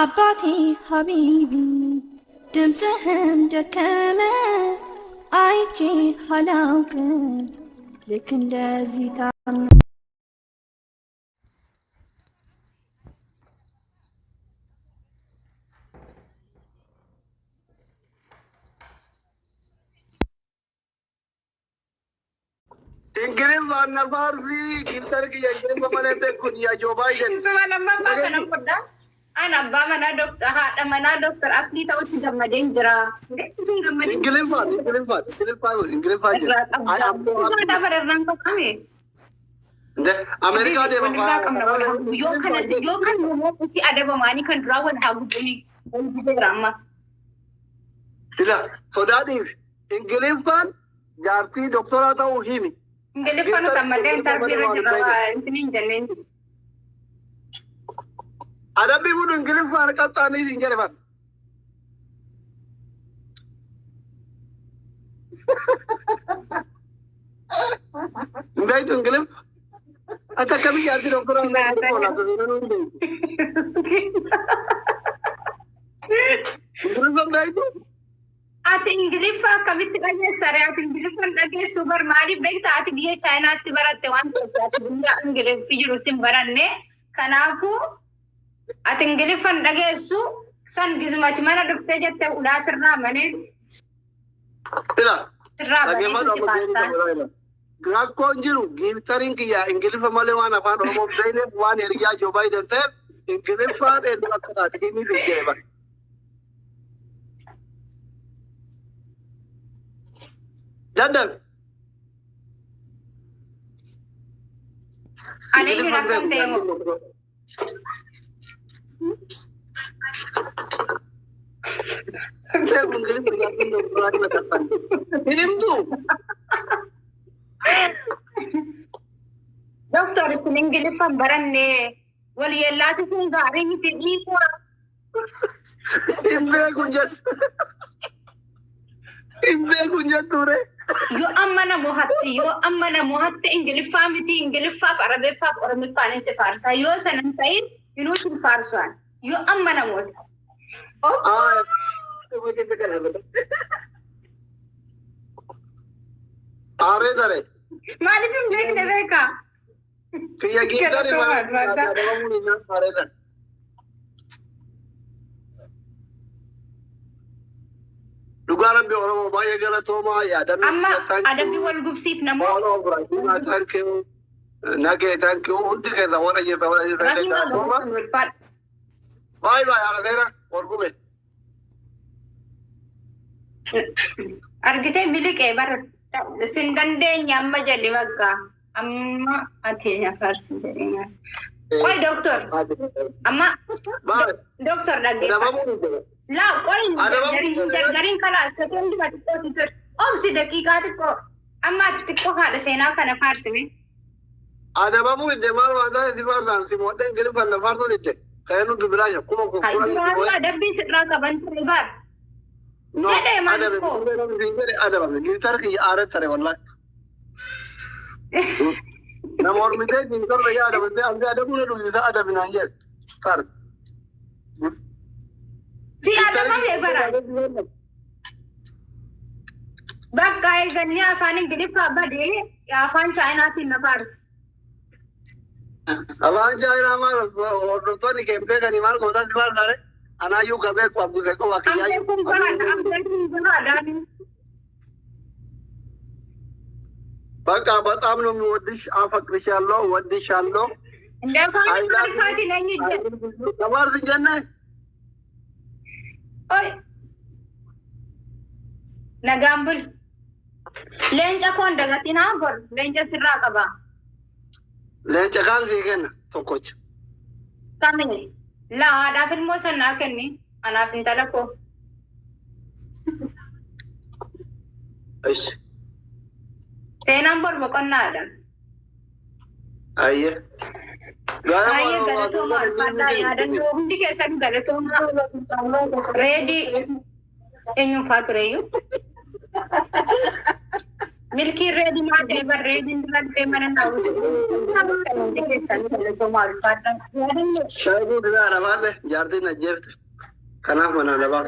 አባቴ ሀቢቢ ድምፅህን ደከመ አይቼ አላውቅም ልክ እንደዚህ ታምነ Ingrid Vanna Farfi, Kintarki, Ingrid Mamane Kunya, Joe Biden. Ana abba mana doctor haadha mana doctor asli ta'utti gammadeen jira. Ingrid Fan. Ada bararraan qabame. America de Yo kan si adaba mani kan dura wal haguduni. Amma. Tila, so that is Ingrid Fan, Jarti doctora ta himi. Ingrid Fan tamadeen tarbiyya jira intinin jannen. Ada bibu Ingrid Fan kata ni Ingrid Fan. Enggak itu Ingrid. Atau kami jadi dokter orang bola tu Ingrid Fan dah itu. Ati Ingrid Fan kami tanya sare ati Ingrid Fan lagi super mari baik tak ati dia China ati barat tewan tu ati dia Ingrid Fan rutin baranne kanafu ati Ingrid Fan lagi su san gizmat mana dufte jette udah serna mane Tila. serna mane si parsa Gakon jiru giltarin kiya Ingrid Fan male wana fan homo bene wan area Joe Biden te Ingrid Fan e dua kata ini dijeba. Jadal. Ani gila kan temo. Saya mungkin bergantung dengan kata-kata. Ini tu. Doctor Ingrid Fan baranne wal yellasi sun garin fi isa. Imbe kunjat. Imbe kunjat ture. Yo amma na muhatte Ingrid Fan miti Ingrid Fan Arabe Fan Oromo Fan se farsa yo sanan tayin yunu sin farsan yo amma na mota Ah, itu mungkin sekali betul. Are. malifin bek ne beka Kaya kita ni mana ada orang ni nak are dah. Lugaran bi orang mau bayar gara toma ya dan amma ada bi wal gubsif namo Paulo Brasil thank you. Nage thank you. Undi ke zawara je rahima gubsif wal fal Bye ara dera और गुबे argite bilike bar sindande nyamma jali wagga amma atenya farsi derenya koy doctor amma Bye. doctor dagge Ada bamu ni. la koy garin kala sekondi mati ko sitor obsi daqiqat ko amma tikko hada sena kana farsi me Ada bamu ni demal wanda di fardan si moden gelip fan fardo ni te. Kayanu dubranya kuma ko aywa dabbi sidra ka bantu bar Jade man ko. Ada bamu gitar ki are tare wallahi. Na mor mi de gitar ya ada bese anga ada bunu du bisa ada binanjer. Kar. Si ada ma be bara bakka ay ganya afan Ingrid Fan bade ya afan China tin na fars Awan jaira mar to ni kempe ka ni mar goda di mar dare. Ana yu gabe ko abu se ko wakiya. ambe kum bara dani በቃ በጣም ነው የምወድሽ፣ አፈቅርሻለሁ፣ ወድሻለሁ። እንደፋን ማርፋቲ ነኝ እጄ ተማር ጀነ ኦይ ነጋምብል ለንጫ ኮን ደጋቲና ጎር ለንጫ ስራ ቀባ ለንጨ ካን ዜገን ቶኮች ካሚኒ ላ አዳ ፊልሞ ሰና ከኒ አናፍ እንተለኮ እሺ ሴናን ቦር በቆና አዳ አየ አየ ገለቶማ አልፋዳ ያደን ሁንዲ ከሰዱ ገለቶማ ሬዲ እኙ ፋትሬዩ ملكي ريدي ما تبر ريدي نرد في من الناس كانوا تكسر ولا توما الفرد شايفوا كده على بعض جاردين الجبت كلام من على بعض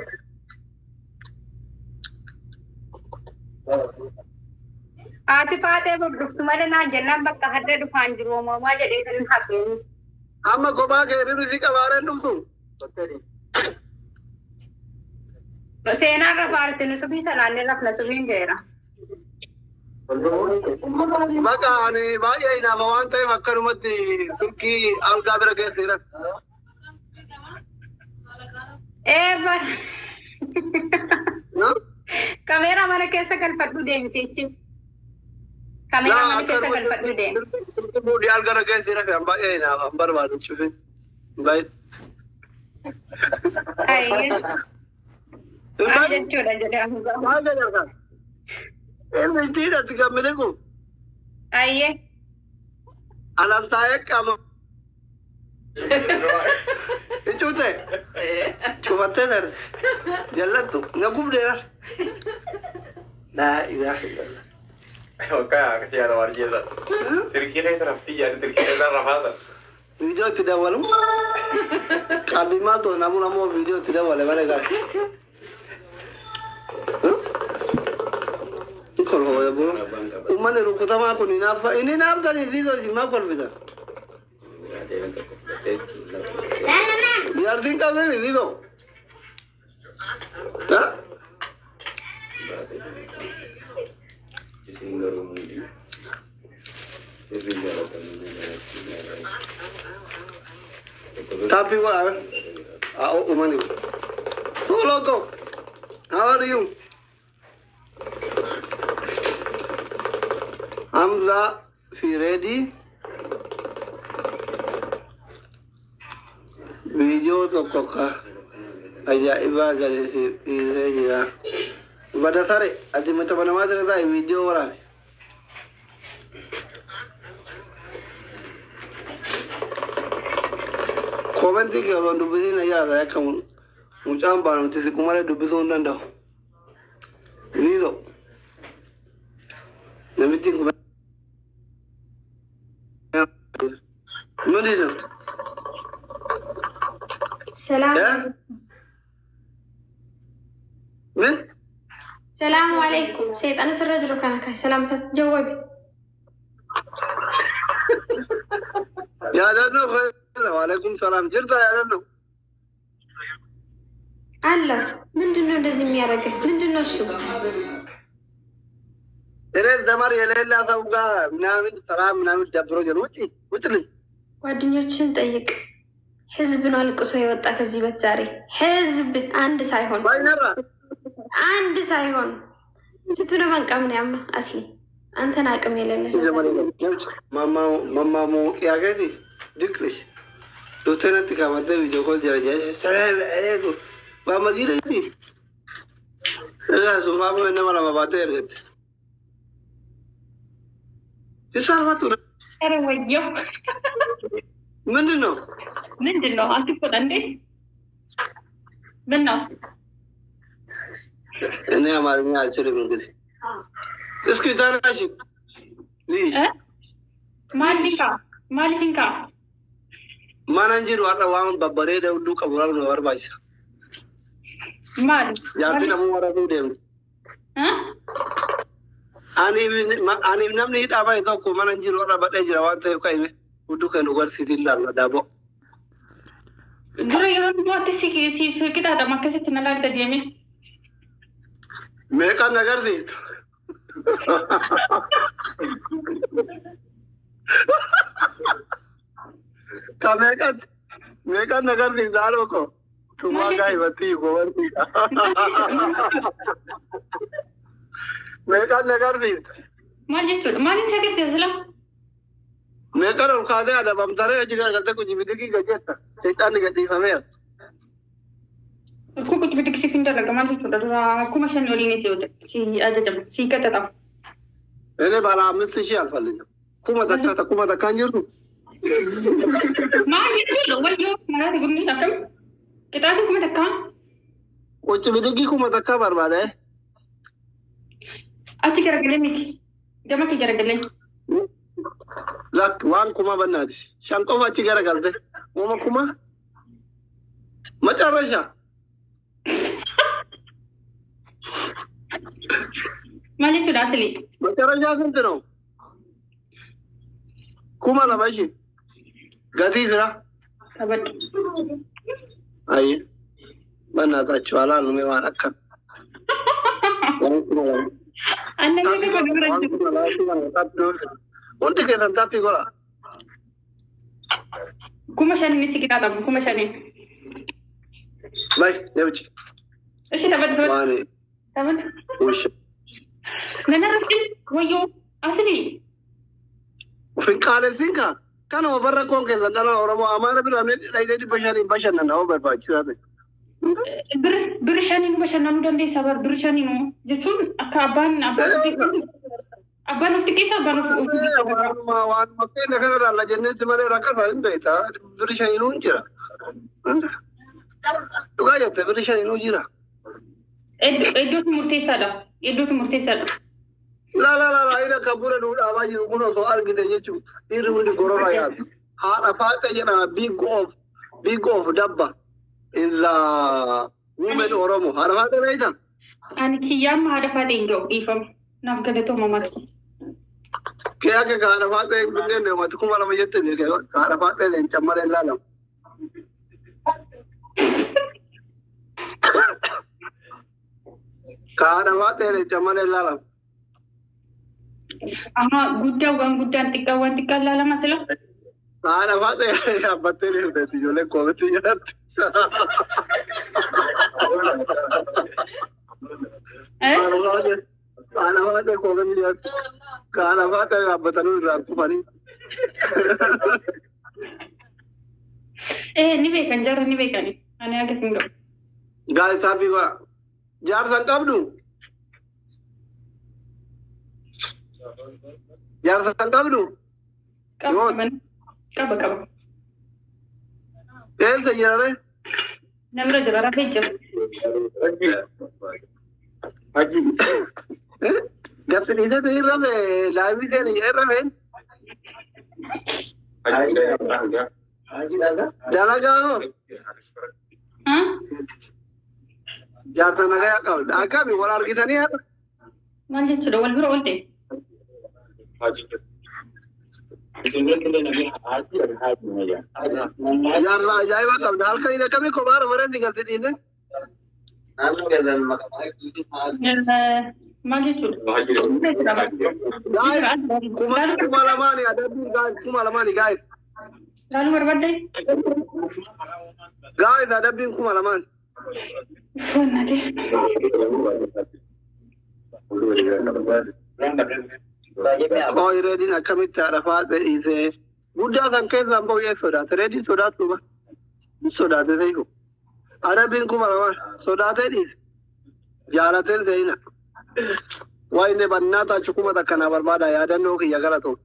عاطفة بردفت مرنا جنب بك هذا دفعن جرو ما جدي كن حفين أما كوبا كيري نسيك بارن دكتور بس أنا رفعت نسبي سلاني رفنا سبين غيره بقى أنا باقي هنا بوان تاي فكروا متى تركي ألقابر كيسيرة إيه بر كاميرا mana keessa galfadhu deemsichi كاميرا mana keessa galfadhu deem بودي ألقابر كيسيرة في باقي هنا أمبر بارو شوفين باي أيه أنا جودا جودا ما جرّا إيه تيرا تكملكوا أيه أنا تايك كم إيشوته شوفته در جلّتو نقوم ده لا إله إلا الله Oke, kesian luar biasa. Terkira itu rapi jadi terkira rafada. video tidak walu kami mah tuh namu video tidak boleh mereka kalau ya bro umane rukuta mah aku ini napa nih video di mana kalau bisa biar tinggal nih video Hah? Tapi wah, umani. Solo go. How are you? Hamza, if you ready? Video to koka. Aja iba gale ini ya. Pada tarik, adi mata mana mana ada video orang. Comment ke orang dubisi na ya da kamu mucam baru tisi kumare dubisi undan dah. Ini do. Namiti kumare. Mana dia? سلام من؟ السلام عليكم سيد أنا سرجل كان كاي سلامة جوابي يا لانو وعليكم السلام جرتا يا لانو الله من دونه لازم يرقص من دونه شو إيه دمار يلا ثوقا منامن سلام منامن دبرو جلوتي وتلي ጓደኞችን ጠይቅ ህዝብን አልቅሶ የወጣ ከዚህ በት ዛሬ ህዝብ አንድ ሳይሆን باينرا አንድ ሳይሆን ስትነ መንቀምን ያማ አስሊ አንተን አቅም የሌለ ማማ ያገዲ ድክልሽ ዶተነት ካመደ ቪዲዮ ኮል ጀረጀ ሰላም አለይኩም ባመዲረ ይዲ ራሱ ማማ ነማላ ባባተ ያርገት ይሳልዋቱ ኧረ ወየው ምንድነው አትቆጣ እንዴ ምን ነው እኔ አማርኛ አልችልም እንግዲህ እስኪ ታናሽ ልጅ ማሊንካ ማናንጂሩ አጣዋን በበሬደ ሁሉ ቀብራው ነው ወርባሽ ማል ያንተ ደግሞ ወራዱ ደም አኔ namni hidhaa tokko ማናንጂሩ አጣ በደጅ ዋንተ ከይሜ ሁሉ ከኑ ወርሲት ይላል ዳቦ ድሮ የሆነ ሞት ሲፍቅጣ ተማከሰት ነላልተ ዲሜ meeqa nagarsiit ka meeqa nagarsiit daalo ko tumaa gaayibatti gobarti meeqa nagarsiit maalin sagarsiisa sila meeqa ol kaatee adabamtaree achi gargalte kujibidiki gajetta seexaanni gadhiifameera Aku kutu bitik si pindah lagi mana tu dah aku masih nolini si aja jam si kata tahu. እኔ ባለ 5000 አልፈልግም kuma takka jiru Mana itu loh, wajo mana tu guni takkan kita tu kuma takkan. ቁጭ ብድጊ kuma takka barbaade Aci kira kira miti. جمعك جرجلين لك وان كما بنادي شان قوما تي جرجلته وما كما ما تعرفها ما لي تداسلي ما تعرفها كنتنو كما لا ماشي غادي فيرا أبد أي بنات شوالا نمي وانا كان أنا كده بقول وانت كده تابي قولا كم شاني نسي كده طب كم شاني باي نمشي إيش تبغى تسوي واني تبغى وش نانا رفسي ويو أصلي وفي قال سينكا كانوا برا كون كذا كانوا رموا أمانة برامج لا يدري بشرين ناو برباجي هذا برشاني نو بشان نانو دندي سبر برشاني نو جتون أكابان أبان أفتكيس أبان وان مكين كذا لا جنة تماري ركض هاي بيتا برشين نونجرا تقايا تبرشين نونجرا إدوت مرتسلا لا إذا كبر نقول أباجي نقول سؤال كده يجوا يروي الكورونا يا هذا فات يجنا big of دبا is women Oromo هذا فات بيتا أنا كيام هذا فاتين جو إيفم نافقدتو مامات كيا كهذا فات بيجي ما تكون ولا ما يجتمع كهذا فات لين كمال اللالم كهذا فات لين كمال اللالم أما غودا وان تكا لا لا مثلا أنا فات يا بتري البيت يقول كومتي يا أنا فات كومتي يا كأنا فات يا بتري راتو فاني إيه نبي كان جار نبي كان أنا أجلس نقول guys tapi gua jar sangkap du jar sangkap du كابا tel sejarah نمرة جبارة بيجر جاب في ده يرم لايف ده يرم جانا جاو ها jar sana gaya kau aka bi walar kita ni ada ما جت شو أول برا ولدي jar la jai wa kau dal kali nak kami kobar waran tinggal sini ni ما جت شو guys kumalamani ada bi guys kumalamani guys lalu berbeda guys ada bi kumalamani nanti oh ready nak kami tarafat ise buddha sangkai sampai ye ready soda tu ba soda tu saya ada bin kumalamani soda tu jara tu saya na wah ini benar tak cukup tak kena berbada ya dan no kiya gara tu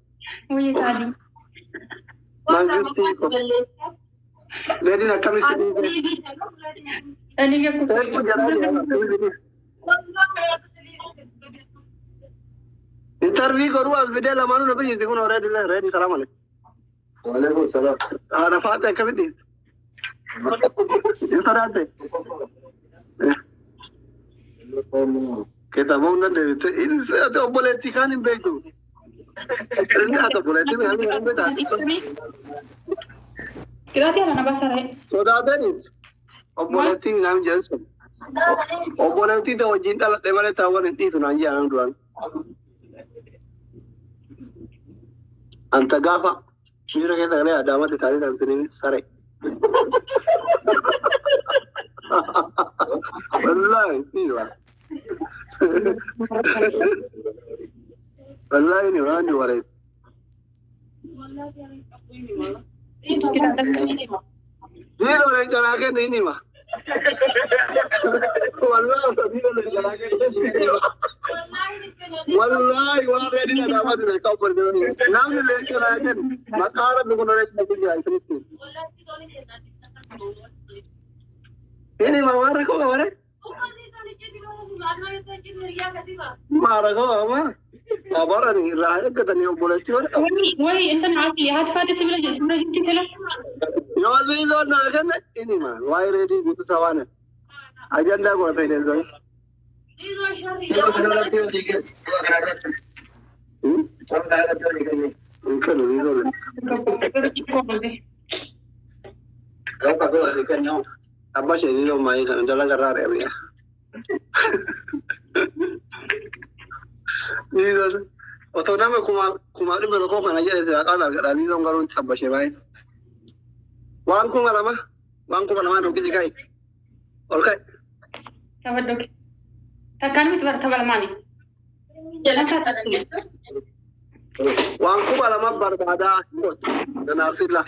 وي سادي mangisti ko ready nak kami sini أنا جاكو saya pun jalan ya interview kau ruas video lama nu nabi jadi kau ready salam alaikum waalaikumsalam ada fatah kami di itu ada kita mau nanti ini ada boleh tikan ini begitu ini ada boleh tikan ini begitu كده تيار أنا بس أرى sudah ada ni boleh tikan kami jelas boleh tikan wajib tak lepas tahu ni itu nanti orang tuan anta gafa mira kita lihat ada mati tadi dan ini sare wallahi iya wallahi ini orang juara كده dia orang carakan ini mah wallahi dia orang carakan ini wallahi wah ini ada mati dari kau pergi namun dia carakan makanan bukan orang yang pergi itu ini mawar kok mawar ما رجعوا ما أبارني راح كده نيو بولتي ولا وي انت عارف هات فاتي سبلا جبت تلا يا ذي لون ناقن إني ما واي ريدي قلت سوانا أجندا قلت هيدا زوج Abba sih ini rumah ini kan jalan kerar ya Bia. Ini tuh, atau nama kuma ini berlaku kan aja di akal agak ini dong karun abba sih baik. Wangku malam rugi dikai. Oke. Sabar dok. Takkan itu bertabal mani. Jalan kata tadi. Wangku malam berbeda dan akhirlah.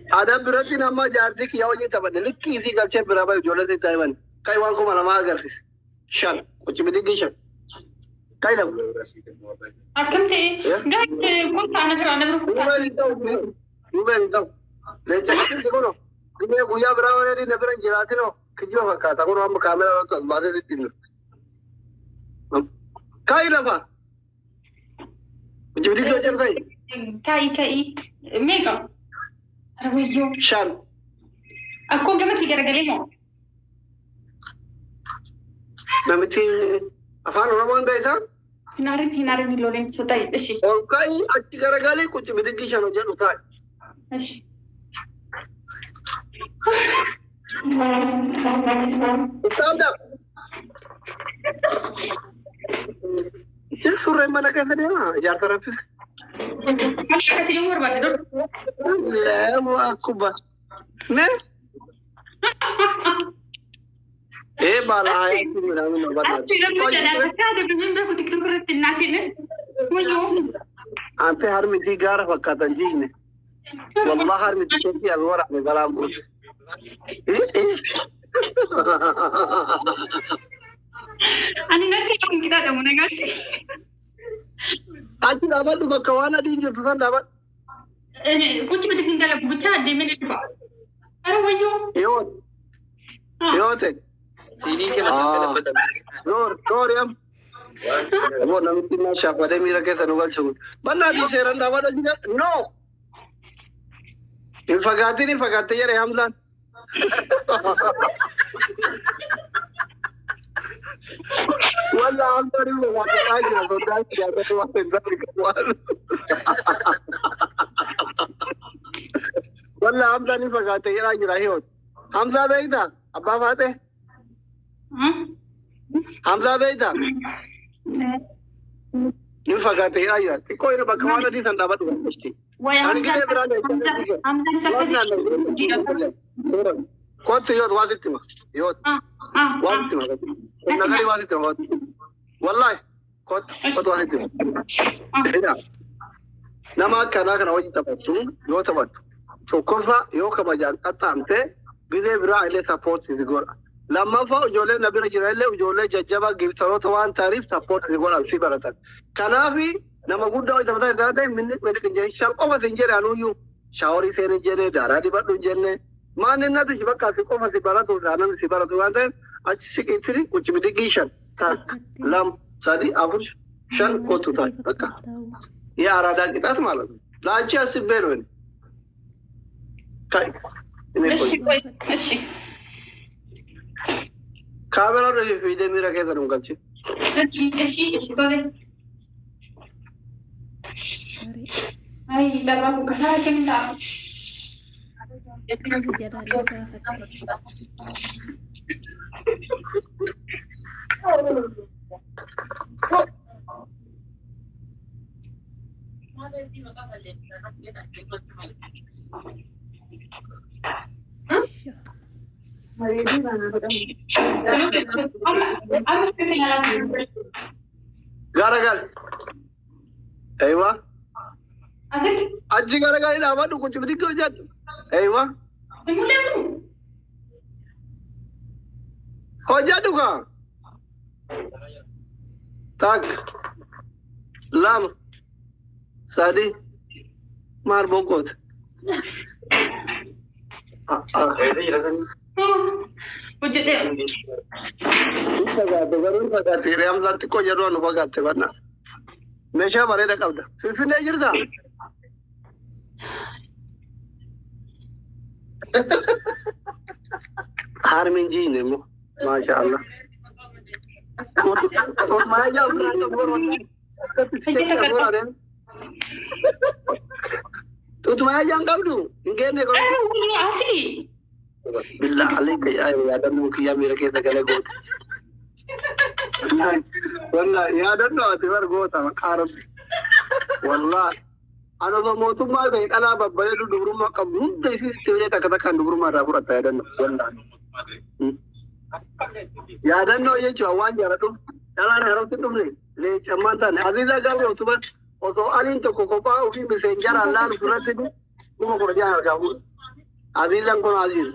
Ada berarti nama jardi kiau ini tahu nih. Likki isi kalcet berapa jualan di Taiwan. Kai wangku malam agar sih. Shan, kucing bedi shan. Kai lam. Akan teh. Gak, kau tanah kerana berukut. Ruben itu. Lecak itu kono. Ini guya berapa ni neberan jelati no. Kijau kata kono am kamera tu badan itu ni. Kai lam apa? Kucing bedi tu kai. Kai. Mega. Rawiyo. Shan. Aku gamat gara-gara mo. Namiti afaan Oromoon beektaa? Hinaarin looleen sotai ishi. Ol kai achi garagalee kuchi bidigi shan hojjedhu taa'e. Ishi. Stand up. Surreen mana keessa deemaa? Ijaarsa raffisa. Masih kasih umur berapa dulu? Lewu akuba. Ne? Bala hai tu mana mana batas. Ada belum dah kutik surat nasi ni. Mayu. Ante har miti gara fakatan jine. Wallah har miti kesi alwara me balam bud. Ani nanti kita ada mana kan? Achi dapat tu kawana di jatuh sana dapat. Kuci betul tinggal buca di mana tu? Aduh mayu. Yo te. सीढ़ी के मतलब पता Roor yam. Wo namti na shakwa de mira ke tanugal chungu. Banna di seran dawa do jina. No. Infagati yare Hamzan. Wala Hamzan ni wo wata aji na so da shi ya ta wata zari kwal. Wala Hamzan infagati yara gira hiyo. Hamza beida. Abba fate. Hamza beida. Infagati yara gira. Koi na bakawana di sanda batu mesti. Quanto io guardati io guardati magari guardati wallahi quanto guardati nama kana wajin tabattu yo tabattu so kofa yo kama jan atamte bide bira ile support sigora lamma fa ujole nabira jirale ujole jajjaba gibtaro tawan tarif support sigora sibaratan kanafi nama gudda hoy tabata dada minne wede kenje shal ko fa senjere anuyu shawari sene jene daradi baddu jenne mane na to shibaka fi ko fa sibarato zanan sibarato wante ach sikitri kuch bidigi shan tak lam sadi abush shan ko tuta baka ya arada kitat ማለት ነው ላንቺ አስቤ ነው ታይ እሺ ካሜራው ነው ቪዲዮ የሚረከተ ነው ጋር እሺ ባለ አይ ደራኩ ከሳከንታ Garagal. Aywa. Asik. Aji garagal ila wadu kuch bidik ko jat. Aywa. Ho jadu ka. Tak. Lam. Sadi. Mar bokot. ऐसे ही रखा hojjetee Fagaate garuu fagaate reemsa xiqqoo jedhu nu fagaatte banna. Meeshaa bareeda qabda. Finfinnee jirta? Harmin jiine immoo maasha Allah. Maayyaa ofirraa qabu Tutmaayaan qabdu hin geenne asii. Bilaa alayka yaadannoo kiyyaa miira keessa gala goota. Wallahi yaadannoo ati bar goota maqaa rabbi. Wallahi ana osoo mootummaa ta'e dhalaa babbareedu dubrummaa qabdu hunda isii itti hidhee takka takkaan dubrummaa irraa fudhatta yaadannoo. Wallahi. Yaadannoo jechuun waan jaaladhuuf dhalaan yerootti dhufne leecammaan taane Aziizaa gaafa utuma osoo aliin tokko kophaa ofii miseenjaraan laalu duratti dhuma kudha jaan argaa fuudha. Aziizaan kun Aziiz.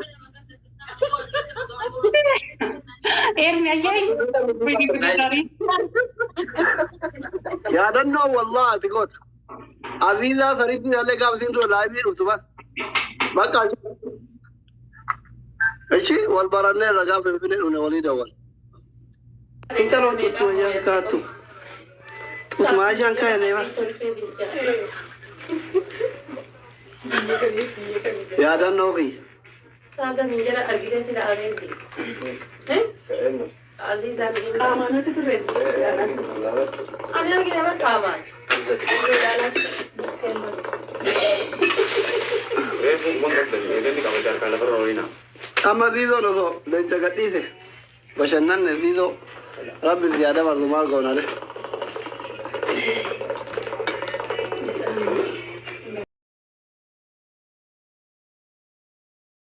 Yaadannoo wallaa ati goota. Aziizaa sariitti illee gaafa isiin dura laayivii dhuftu bara. Bakka Echi wal barannee ragaa Finfinnee dhufne walii dawwal. Intaloo tutmaayaan kaatu. Tutmaayaan kaayanii bara. Yaadannoo kiyya. Saga minjara argite sila arendi. Aziza minjara. Kaman itu tuh rendi. Ani lagi dapat kaman. Amma Zizo no so, leenca gadhiise bashannanne Zizo rabbi ziyaada bardu maal goona de.